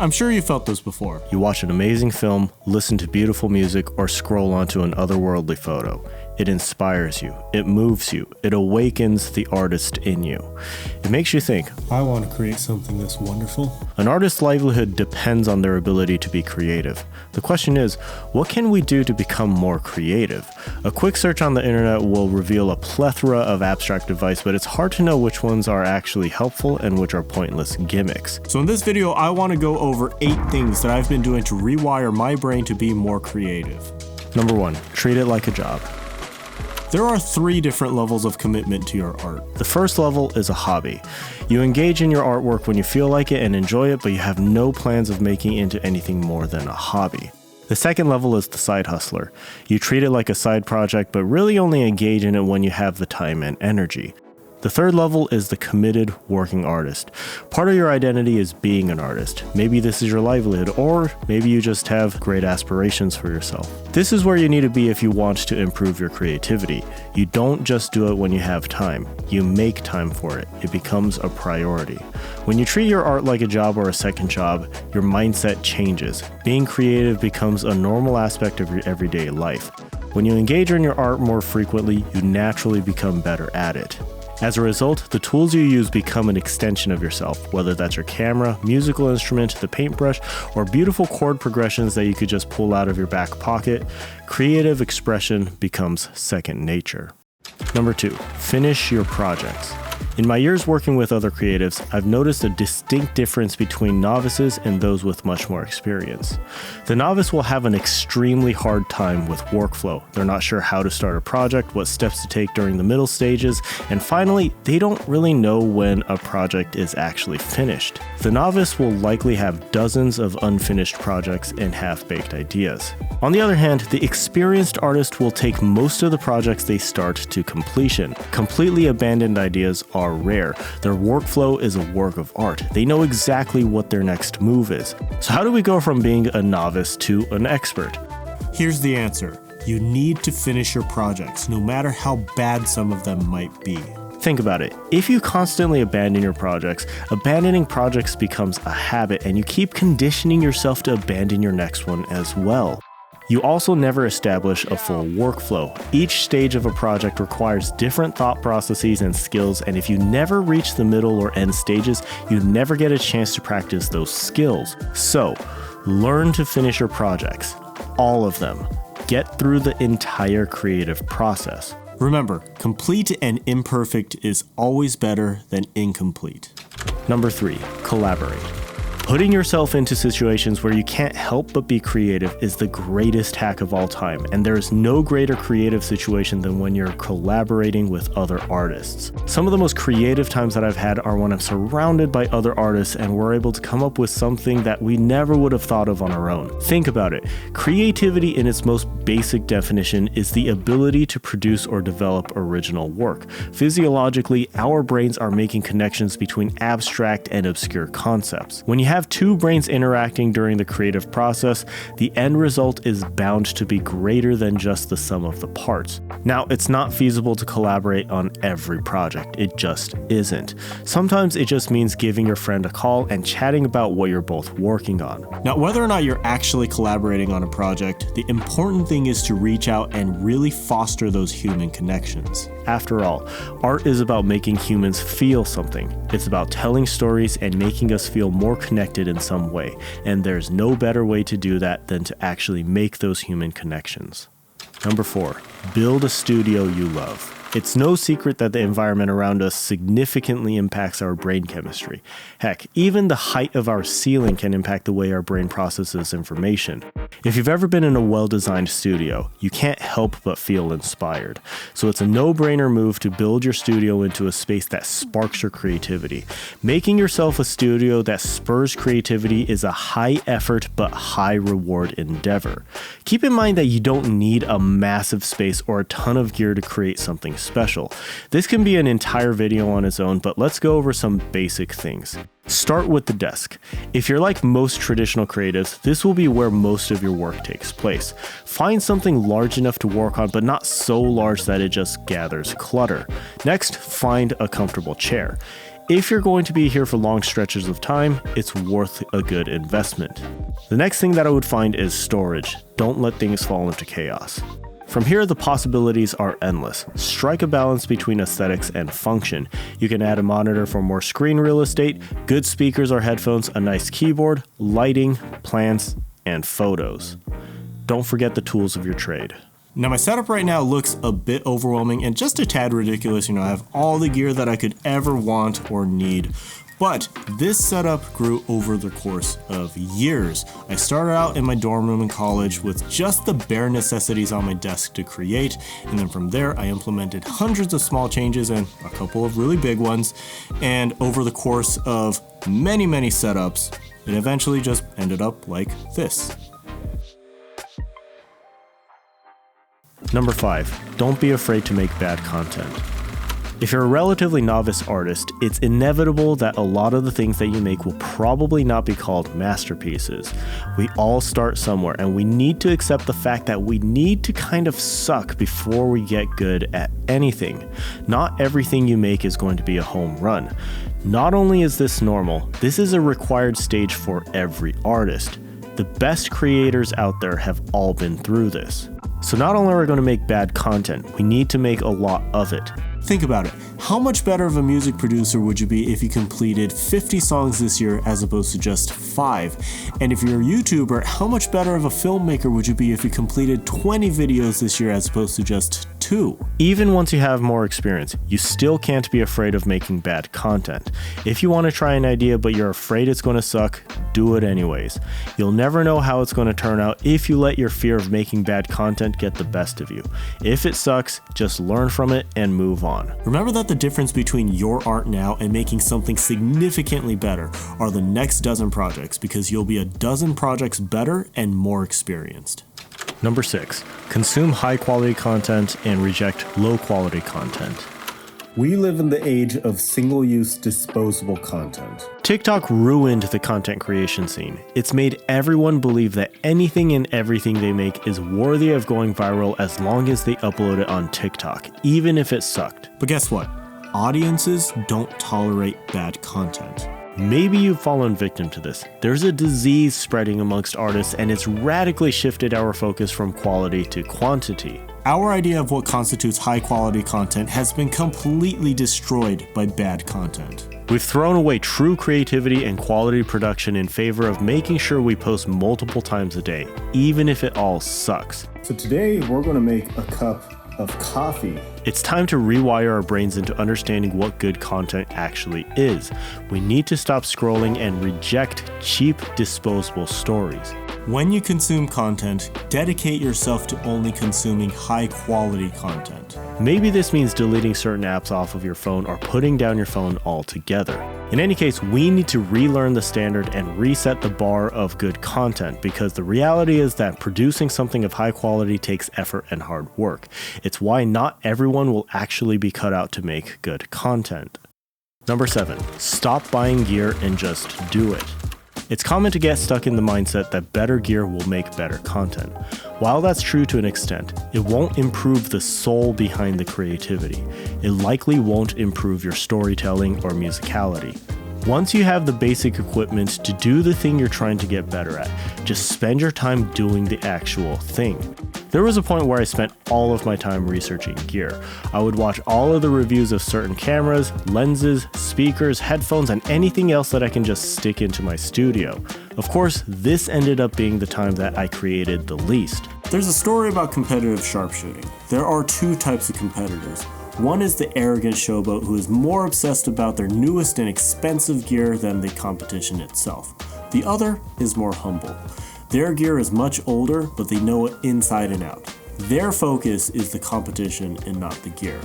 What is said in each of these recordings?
I'm sure you felt this before. You watch an amazing film, listen to beautiful music, or scroll onto an otherworldly photo. It inspires you, it moves you, it awakens the artist in you. It makes you think, I want to create something that's wonderful. An artist's livelihood depends on their ability to be creative. The question is, what can we do to become more creative? A quick search on the internet will reveal a plethora of abstract advice, but it's hard to know which ones are actually helpful and which are pointless gimmicks. So in this video, I want to go over 8 things that I've been doing to rewire my brain to be more creative. Number 1, treat it like a job. There are 3 different levels of commitment to your art. The first level is a hobby. You engage in your artwork when you feel like it and enjoy it, but you have no plans of making it into anything more than a hobby. The second level is the side hustler. You treat it like a side project, but really only engage in it when you have the time and energy. The third level is the committed working artist. Part of your identity is being an artist. Maybe this is your livelihood, or maybe you just have great aspirations for yourself. This is where you need to be if you want to improve your creativity. You don't just do it when you have time. You make time for it. It becomes a priority. When you treat your art like a job or a second job, your mindset changes. Being creative becomes a normal aspect of your everyday life. When you engage in your art more frequently, you naturally become better at it. As a result, the tools you use become an extension of yourself, whether that's your camera, musical instrument, the paintbrush, or beautiful chord progressions that you could just pull out of your back pocket. Creative expression becomes second nature. Number 2, finish your projects. In my years working with other creatives, I've noticed a distinct difference between novices and those with much more experience. The novice will have an extremely hard time with workflow. They're not sure how to start a project, what steps to take during the middle stages, and finally, they don't really know when a project is actually finished. The novice will likely have dozens of unfinished projects and half-baked ideas. On the other hand, the experienced artist will take most of the projects they start to completion. Completely abandoned ideas are rare. Their workflow is a work of art. They know exactly what their next move is. So how do we go from being a novice to an expert? Here's the answer. You need to finish your projects, no matter how bad some of them might be. Think about it. If you constantly abandon your projects, abandoning projects becomes a habit, and you keep conditioning yourself to abandon your next one as well. You also never establish a full workflow. Each stage of a project requires different thought processes and skills, and if you never reach the middle or end stages, you never get a chance to practice those skills. So, learn to finish your projects. All of them. Get through the entire creative process. Remember, complete and imperfect is always better than incomplete. Number 3, collaborate. Putting yourself into situations where you can't help but be creative is the greatest hack of all time, and there is no greater creative situation than when you're collaborating with other artists. Some of the most creative times that I've had are when I'm surrounded by other artists and we're able to come up with something that we never would have thought of on our own. Think about it. Creativity in its most basic definition is the ability to produce or develop original work. Physiologically, our brains are making connections between abstract and obscure concepts. When you have 2 brains interacting during the creative process, the end result is bound to be greater than just the sum of the parts. Now, it's not feasible to collaborate on every project. It just isn't. Sometimes it just means giving your friend a call and chatting about what you're both working on. Now, whether or not you're actually collaborating on a project, the important thing is to reach out and really foster those human connections. After all, art is about making humans feel something. It's about telling stories and making us feel more connected in some way, and there's no better way to do that than to actually make those human connections. Number 4, build a studio you love. It's no secret that the environment around us significantly impacts our brain chemistry. Heck, even the height of our ceiling can impact the way our brain processes information. If you've ever been in a well-designed studio, you can't help but feel inspired. So it's a no-brainer move to build your studio into a space that sparks your creativity. Making yourself a studio that spurs creativity is a high-effort but high-reward endeavor. Keep in mind that you don't need a massive space or a ton of gear to create something special. This can be an entire video on its own, but let's go over some basic things. Start with the desk. If you're like most traditional creatives, this will be where most of your work takes place. Find something large enough to work on, but not so large that it just gathers clutter. Next, find a comfortable chair. if you're going to be here for long stretches of time, it's worth a good investment. The next thing that I would find is storage. Don't let things fall into chaos. From here, the possibilities are endless. Strike a balance between aesthetics and function. You can add a monitor for more screen real estate, good speakers or headphones, a nice keyboard, lighting, plants, and photos. Don't forget the tools of your trade. Now my setup right now looks a bit overwhelming and just a tad ridiculous. I have all the gear that I could ever want or need. But this setup grew over the course of years. I started out in my dorm room in college with just the bare necessities on my desk to create, and then from there I implemented hundreds of small changes and a couple of really big ones, and over the course of many setups, it eventually just ended up like this. Number 5, don't be afraid to make bad content. If you're a relatively novice artist, it's inevitable that a lot of the things that you make will probably not be called masterpieces. We all start somewhere, and we need to accept the fact that we need to kind of suck before we get good at anything. Not everything you make is going to be a home run. Not only is this normal, this is a required stage for every artist. The best creators out there have all been through this. So not only are we going to make bad content, we need to make a lot of it. Think about it. How much better of a music producer would you be if you completed 50 songs this year as opposed to just 5? And if you're a YouTuber, how much better of a filmmaker would you be if you completed 20 videos this year as opposed to just 2? Even once you have more experience, you still can't be afraid of making bad content. If you want to try an idea but you're afraid it's going to suck, do it anyways. You'll never know how it's going to turn out if you let your fear of making bad content get the best of you. If it sucks, just learn from it and move on. Remember that the difference between your art now and making something significantly better are the next dozen projects, because you'll be a dozen projects better and more experienced. Number 6, consume high quality content and reject low quality content. We live in the age of single-use disposable content. TikTok ruined the content creation scene. It's made everyone believe that anything and everything they make is worthy of going viral as long as they upload it on TikTok, even if it sucked. But guess what? Audiences don't tolerate bad content. Maybe you've fallen victim to this. There's a disease spreading amongst artists, and it's radically shifted our focus from quality to quantity. Our idea of what constitutes high quality content has been completely destroyed by bad content. We've thrown away true creativity and quality production in favor of making sure we post multiple times a day, even if it all sucks. So today we're going to make a cup of coffee. It's time to rewire our brains into understanding what good content actually is. We need to stop scrolling and reject cheap, disposable stories. When you consume content, dedicate yourself to only consuming high-quality content. Maybe this means deleting certain apps off of your phone or putting down your phone altogether. In any case, we need to relearn the standard and reset the bar of good content, because the reality is that producing something of high quality takes effort and hard work. It's why not everyone will actually be cut out to make good content. Number 7, stop buying gear and just do it. It's common to get stuck in the mindset that better gear will make better content. While that's true to an extent, it won't improve the soul behind the creativity. It likely won't improve your storytelling or musicality. Once you have the basic equipment to do the thing you're trying to get better at, just spend your time doing the actual thing. There was a point where I spent all of my time researching gear. I would watch all of the reviews of certain cameras, lenses, speakers, headphones, and anything else that I can just stick into my studio. Of course, this ended up being the time that I created the least. There's a story about competitive sharpshooting. There are 2 types of competitors. One is the arrogant showboat who is more obsessed about their newest and expensive gear than the competition itself. The other is more humble. Their gear is much older, but they know it inside and out. Their focus is the competition and not the gear.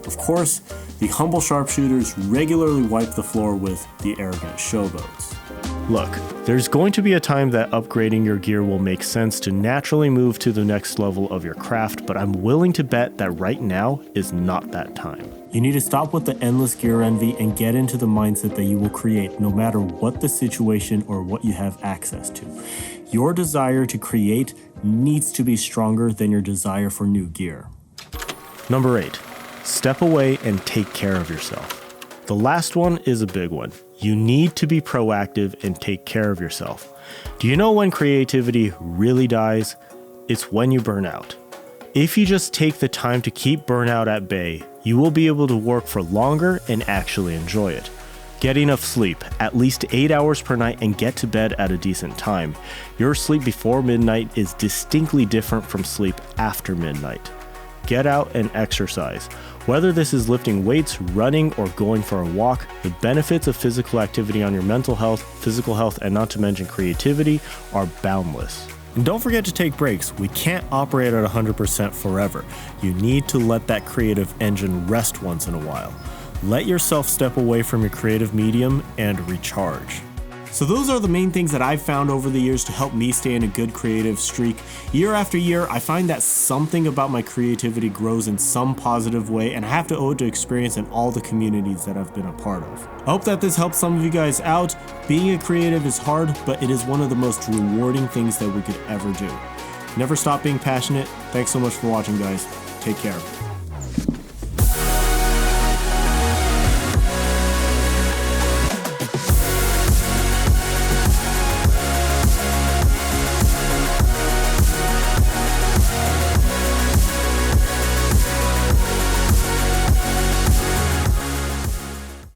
Of course, the humble sharpshooters regularly wipe the floor with the arrogant showboats. Look, there's going to be a time that upgrading your gear will make sense to naturally move to the next level of your craft, but I'm willing to bet that right now is not that time. You need to stop with the endless gear envy and get into the mindset that you will create no matter what the situation or what you have access to. Your desire to create needs to be stronger than your desire for new gear. Number 8, step away and take care of yourself. The last one is a big one. You need to be proactive and take care of yourself. Do you know when creativity really dies? It's when you burn out. If you just take the time to keep burnout at bay, you will be able to work for longer and actually enjoy it. Get enough sleep, at least 8 hours per night, and get to bed at a decent time. Your sleep before midnight is distinctly different from sleep after midnight. Get out and exercise. Whether this is lifting weights, running, or going for a walk, the benefits of physical activity on your mental health, physical health, and not to mention creativity are boundless. And don't forget to take breaks. We can't operate at 100% forever. You need to let that creative engine rest once in a while. Let yourself step away from your creative medium and recharge. So those are the main things that I've found over the years to help me stay in a good creative streak. Year after year, I find that something about my creativity grows in some positive way, and I have to owe it to experience in all the communities that I've been a part of. I hope that this helps some of you guys out. Being a creative is hard, but it is one of the most rewarding things that we could ever do. Never stop being passionate. Thanks so much for watching, guys. Take care.